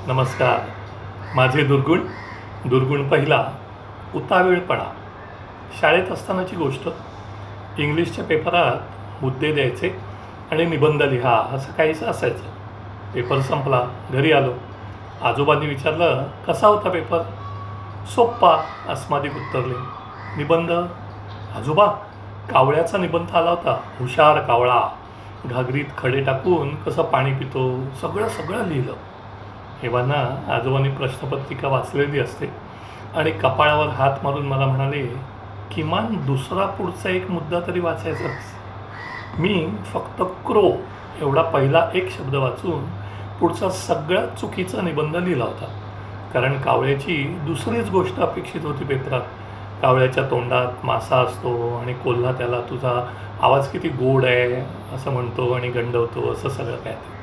नमस्कार. माझे दुर्गुण. दुर्गुण पहिला, उतावीळपणा. शाळेत असतानाची गोष्ट. इंग्लिशच्या पेपरात मुद्दे द्यायचे आणि निबंध लिहा असं काहीच असायचं. पेपर संपला, घरी आलो. आजोबांनी विचारलं, कसा होता पेपर? सोप्पा, अस्मादिक उत्तरले. निबंध? आजोबा, कावळ्याचा निबंध आला होता. हुशार कावळा घागरीत खडे टाकून कसं पाणी पितो, सगळं सगळं लिहिलं. हेवाना आजोबांनी प्रश्नपत्रिका वाचलेली असते आणि कपाळावर हात मारून मला म्हणाले, किमान दुसरा पुढचा एक मुद्दा तरी वाचायचाच. मी फक्त क्रो एवढा पहिला एक शब्द वाचून पुढचा सगळ्यात चुकीचा निबंध लिहिला होता. कारण कावळ्याची दुसरीच गोष्ट अपेक्षित होती पेपरात. कावळ्याच्या तोंडात मासा असतो आणि कोल्हा त्याला तुझा आवाज किती गोड आहे असं म्हणतो आणि गंडवतो, असं सगळं काय ते.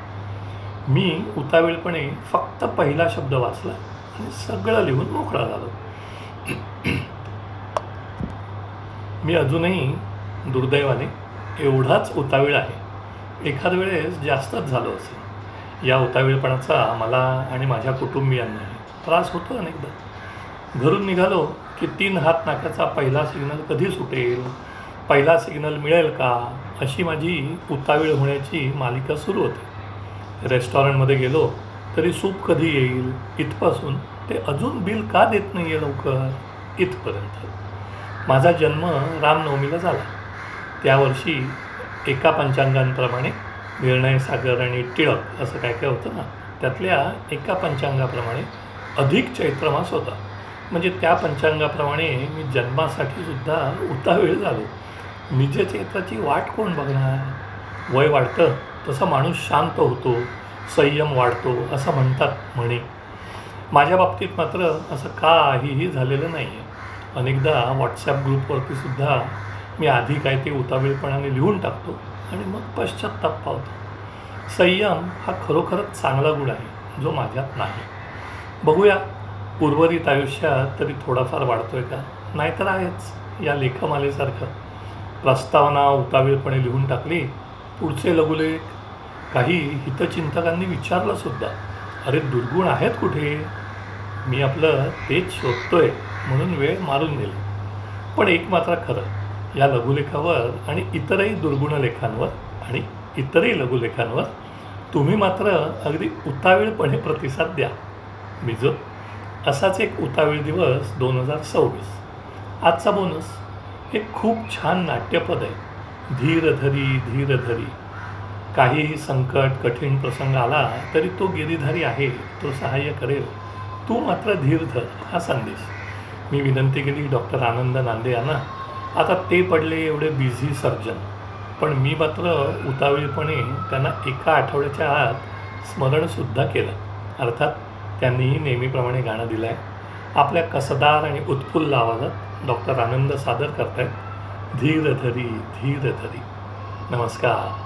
मी उतावीळपणे फक्त पहिला शब्द वाचला आणि सगळं लिहून मोकळा झालो. मी अजूनही दुर्दैवाने एवढाच उतावीळ आहे. एखाद वेळेस जास्तच झालो असेल. या उतावीळपणाचा मला आणि माझ्या कुटुंबियांनाही त्रास होतो अनेकदा. घरून निघालो की 3 हात नाकाचा पहिला सिग्नल कधी सुटेल, पहिला सिग्नल मिळेल का, अशी माझी उतावीळ होण्याची मालिका सुरू होते. रेस्टॉरंटमध्ये गेलो तरी सूप कधी येईल इथपासून ते अजून बिल का देत नाही आहे लवकर इथपर्यंत. माझा जन्म रामनवमीला झाला. त्यावर्षी एका पंचांगांप्रमाणे निर्णय सागर आणि टिळक असं काय काय होतं ना, त्यातल्या एका पंचांगाप्रमाणे अधिक चैत्रमास होता. म्हणजे त्या पंचांगाप्रमाणे मी जन्मासाठी सुद्धा उतावीळ झालो. निज चैत्राची वाट कोण बघणार. वय वाढतं तसा माणूस शांत होतो, संयम वाढतो असं म्हणतात म्हणे. माझ्या बाबतीत मात्र असं काहीही झालेलं नाही आहे. अनेकदा व्हॉट्सॲप ग्रुपवरती सुद्धा मी आधी काय ते उतावीळपणाने लिहून टाकतो आणि मग पश्चात्ताप पावतो. संयम हा खरोखरच चांगला गुण आहे जो माझ्यात नाही. बघूया उर्वरित आयुष्यात तरी थोडाफार वाढतोय का, नाहीतर आहेच या लेखमालेसारखं. प्रस्तावना उतावीळपणे लिहून टाकली. पुढचे लघुलेख काही हितचिंतकांनी विचारलंसुद्धा, अरे दुर्गुण आहेत कुठे. मी आपलं तेच शोधतोय म्हणून वेळ मारून दिली. पण एक मात्र खरं, या लघुलेखावर आणि इतरही दुर्गुण लेखांवर आणि इतरही लघुलेखांवर तुम्ही मात्र अगदी उतावीळपणे प्रतिसाद द्या. मिजो. असाच एक उतावीळ दिवस 2026. आजचा बोनस. हे खूप छान नाट्यपद आहे. धीर धरी धीर धरी. काहीही संकट कठीण प्रसंग आला तरी तो गिरीधारी आहे, तो सहाय्य करेल. तू मात्र धीर धर हा संदेश. मी विनंती केली डॉक्टर आनंद नांदे यांना. आता ते पडले एवढे बिझी सर्जन, पण मी मात्र उतावीळपणे त्यांना एका आठवड्याच्या आत स्मरणसुद्धा केलं. अर्थात त्यांनीही नेहमीप्रमाणे गाणं दिलं आहे. आपल्या कसदार आणि उत्फुल्ल आवाजात डॉक्टर आनंद सादर करतायत, धीर धरी धीर धरी. नमस्कार.